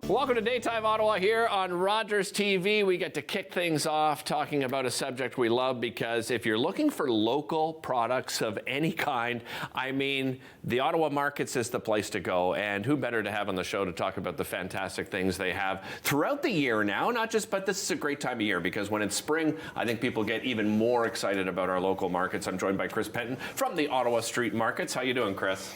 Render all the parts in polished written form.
Welcome to Daytime Ottawa here on Rogers TV. We get to kick things off talking about a subject we love, because if you're looking for local products of any kind, I mean, the Ottawa markets is the place to go. And who better to have on the show to talk about the fantastic things they have throughout the year now, but this is a great time of year, because when it's spring, I think people get even more excited about our local markets. I'm joined by Chris Penton from the Ottawa Street Markets. How you doing, Chris?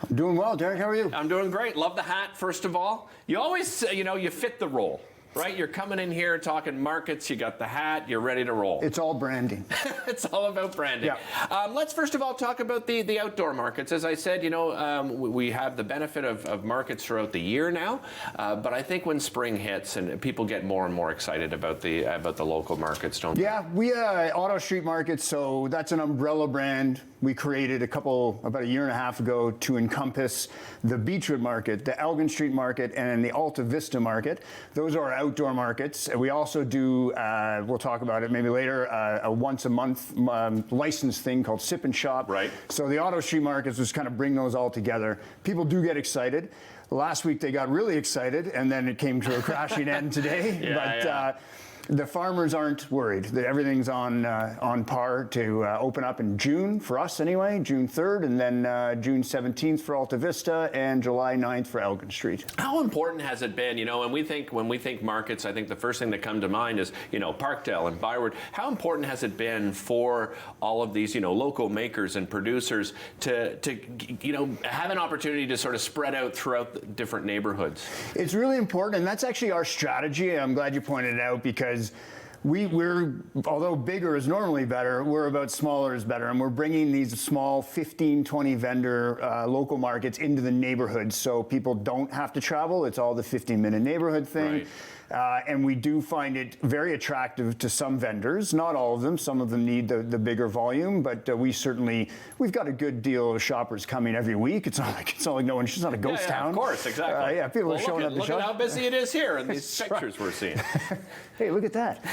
I'm doing well, Derek. How are you? I'm doing great. Love the hat, first of all. You always, you fit the role, right? You're coming in here talking markets, you got the hat, you're ready to roll. It's all branding. It's all about branding. Yeah. Let's first of all talk about the outdoor markets. As I said, we have the benefit of markets throughout the year now, but I think when spring hits and people get more and more excited about the local markets, don't they? Yeah, we Ottawa Street Markets, so that's an umbrella brand we created about a year and a half ago to encompass the Beechwood Market, the Elgin Street Market, and the Alta Vista Market. Those are our outdoor markets. We also do, we'll talk about it maybe later, a once a month license thing called Sip and Shop. Right. So the Ottawa Street Markets just kind of bring those all together. People do get excited. Last week they got really excited, and then it came to a crashing end today. The farmers aren't worried. Everything's on par to open up in June, for us anyway, June 3rd, and then June 17th for Alta Vista, and July 9th for Elgin Street. How important has it been, when we think markets, I think the first thing that come to mind is, Parkdale and Byward. How important has it been for all of these, local makers and producers to have an opportunity to sort of spread out throughout the different neighborhoods? It's really important, and that's actually our strategy. I'm glad you pointed it out, because we're, although bigger is normally better, we're about smaller is better, and we're bringing these small 15, 20 vendor local markets into the neighborhoods, so people don't have to travel. It's all the 15-minute neighborhood thing. Right. And we do find it very attractive to some vendors, not all of them. Some of them need the bigger volume, but we've got a good deal of shoppers coming every week. It's not like no one, it's not a ghost town. Of course, exactly. People are showing up to shop. Look at how busy it is here in these pictures we're seeing. Hey, look at that.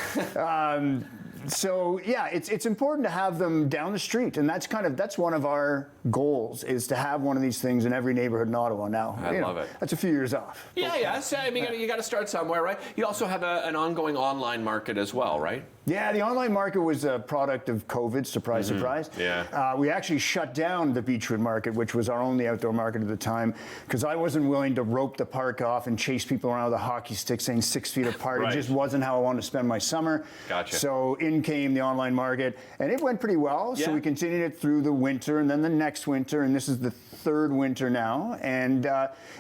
So yeah, it's important to have them down the street, and that's one of our goals, is to have one of these things in every neighborhood in Ottawa now. I love it. That's a few years off. Yeah. So, I mean, you got to start somewhere, right? You also have an ongoing online market as well, right? Yeah, the online market was a product of COVID, surprise. Yeah. We actually shut down the Beechwood Market, which was our only outdoor market at the time, because I wasn't willing to rope the park off and chase people around with a hockey stick saying 6 feet apart. Right. It just wasn't how I wanted to spend my summer. Gotcha. So in came the online market, and it went pretty well. Yeah. So we continued it through the winter, and then the next winter, and this is the third winter now. And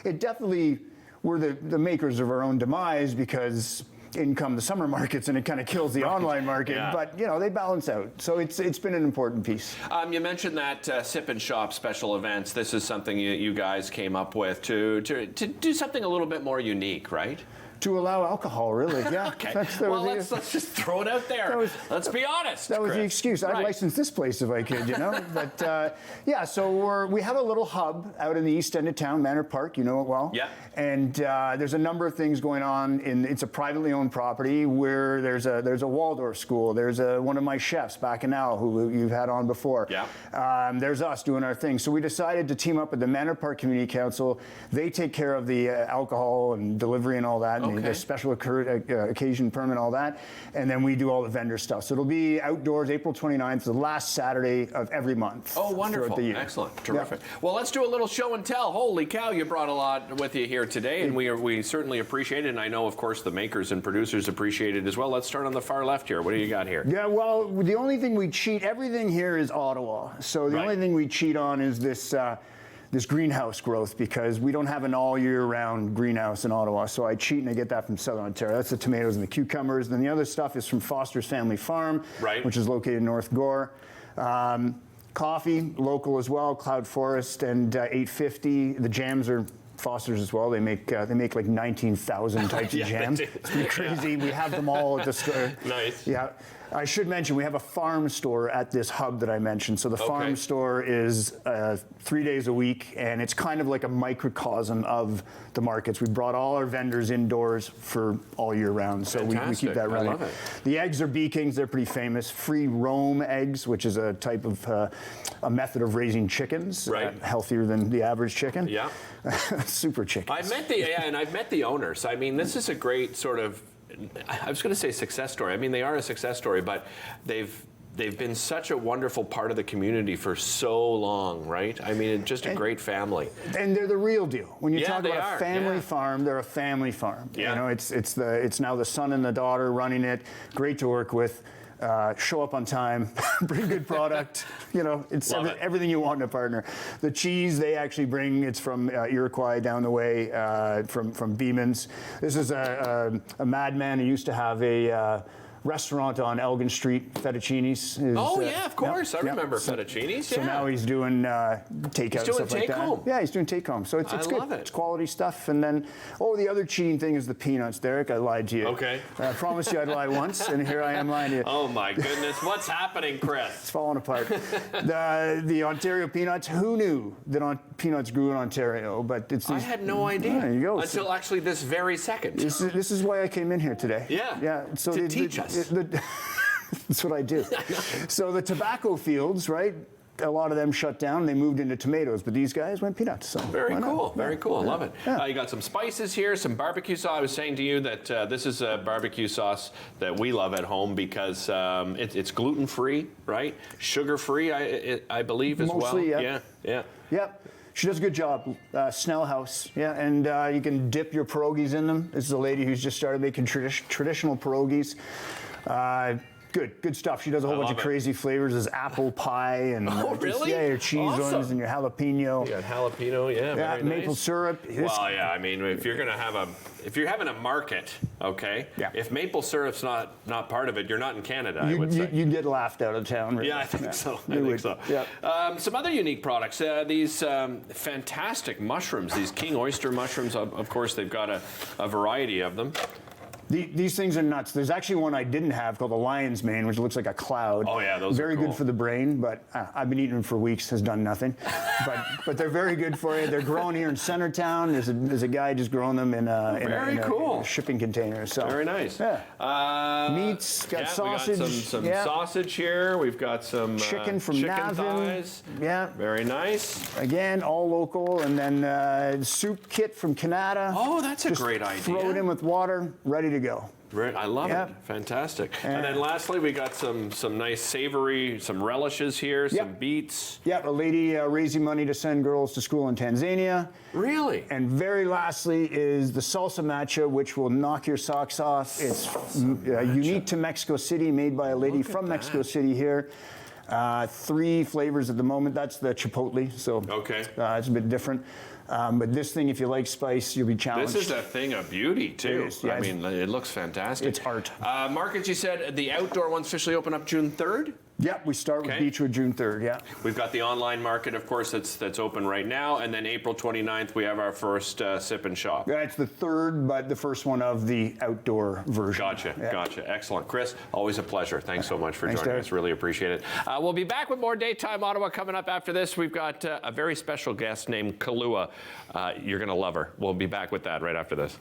it definitely, we're the makers of our own demise, because in come the summer markets, and it kind of kills the online market. Yeah. But they balance out. So it's been an important piece. You mentioned that Sip and Shop special events. This is something you guys came up with to do something a little bit more unique, right? To allow alcohol, really, yeah. Okay. Let's just throw it out there. Let's be honest. That was Chris. the excuse. I'd license this place if I could, But so we have a little hub out in the east end of town, Manor Park. You know it well. Yeah. And there's a number of things going on. It's a privately owned property where there's a Waldorf school. There's one of my chefs, Bacchanal, who you've had on before. Yeah. There's us doing our thing. So we decided to team up with the Manor Park Community Council. They take care of the alcohol and delivery and all that. The special occasion permit, all that, and then we do all the vendor stuff. So it'll be outdoors April 29th, the last Saturday of every month. Oh, wonderful. The year. Excellent. Terrific. Yeah. Well, let's do a little show and tell. Holy cow, you brought a lot with you here today, and we certainly appreciate it, and I know, of course, the makers and producers appreciate it as well. Let's start on the far left here. What do you got here? Yeah, well, the only thing we cheat, everything here is Ottawa. So the only thing we cheat on is this greenhouse growth, because we don't have an all year round greenhouse in Ottawa. So I cheat and I get that from Southern Ontario. That's the tomatoes and the cucumbers. Then the other stuff is from Foster's Family Farm, which is located in North Gore. Coffee, local as well, Cloud Forest and 850. The jams are Foster's as well. They make like 19,000 types of jam. It's pretty crazy. We have them all at the store. Nice. Yeah. I should mention we have a farm store at this hub that I mentioned. So the farm store is 3 days a week, and it's kind of like a microcosm of the markets. We brought all our vendors indoors for all year round, so we keep that running. I love it. The eggs are B-Kings. They're pretty famous. Free roam eggs, which is a type of a method of raising chickens, healthier than the average chicken. Yeah. Super chickens. I've met the owners. I mean, this is a great sort of, I was going to say success story. I mean, they are a success story, but they've been such a wonderful part of the community for so long, right? I mean, just a great family. And they're the real deal. When you talk about a family farm, they're a family farm. Yeah. You know, it's now the son and the daughter running it. Great to work with. Show up on time, bring good product. You know, it's everything you want in a partner. The cheese they actually bring, it's from Iroquois down the way, from Beeman's. This is a madman who used to have a restaurant on Elgin Street, Fettuccine's. Yeah, of course. I remember Fettuccine's. So now he's doing takeout and stuff like that. Yeah, he's doing take home. So it's good. Love it. It's quality stuff. And then, the other cheating thing is the peanuts, Derek. I lied to you. Okay. I promised you I'd lie once, and here I am lying to you. Oh my goodness, what's happening, Chris? It's falling apart. The Ontario peanuts. Who knew that peanuts grew in Ontario? But I had no idea. There you go. Until actually this very second. This is why I came in here today. Yeah. Yeah. So to teach us. That's what I do. So the tobacco fields, right? A lot of them shut down. They moved into tomatoes, but these guys went peanuts. So very cool. Very cool. I love it. Yeah. You got some spices here, some barbecue sauce. I was saying to you that this is a barbecue sauce that we love at home because it's gluten-free, right? Sugar-free, I believe, as Mostly, well. yeah. Yeah. Yep. She does a good job. Snell House, yeah, and you can dip your pierogies in them. This is a lady who's just started making traditional pierogies. Good stuff. She does a whole bunch of crazy flavors. There's apple pie and really? Your cheese ones and your jalapeno. You got jalapeno, very maple nice. syrup. Well, yeah. I mean, if you're having a market, okay. Yeah. If maple syrup's not part of it, you're not in Canada. I would say. You'd get laughed out of town. Really. Yeah, I think so. I You think would. so. Yeah. Some other unique products. These fantastic mushrooms. These king oyster mushrooms. Of course, they've got a variety of them. These things are nuts. There's actually one I didn't have called the lion's mane, which looks like a cloud. Oh yeah, those very are cool. good for the brain, but I've been eating them for weeks. Has done nothing. but they're very good for you. They're grown here in Centertown. There's a guy just growing them in a shipping container. So very nice. Yeah. Meats. Got sausage. We got some sausage here. We've got some chicken from Navin. thighs. Yeah. Very nice. Again, all local, and then soup kit from Canada. Oh, that's a great idea. Throw it in with water, ready to go. Right, I love it. Fantastic. And then lastly, we got some nice savory, some relishes here, some beets. Yep, a lady raising money to send girls to school in Tanzania. Really? And very lastly is the salsa matcha, which will knock your socks off. It's unique to Mexico City, made by a lady from Mexico City here. 3 flavors at the moment. That's the chipotle, so it's a bit different. But this thing, if you like spice, you'll be challenged. This is a thing of beauty, too. Yeah, I mean, it looks fantastic. It's art. Markets, you said the outdoor ones officially open up June 3rd? Yep, we start with Beechwood June 3rd, yeah. We've got the online market, of course, that's open right now. And then April 29th, we have our first sip and shop. Yeah, it's the 3rd, but the first one of the outdoor version. Gotcha. Excellent. Chris, always a pleasure. Thanks so much for joining us. Really appreciate it. We'll be back with more Daytime Ottawa coming up after this. We've got a very special guest named Kalua. You're going to love her. We'll be back with that right after this.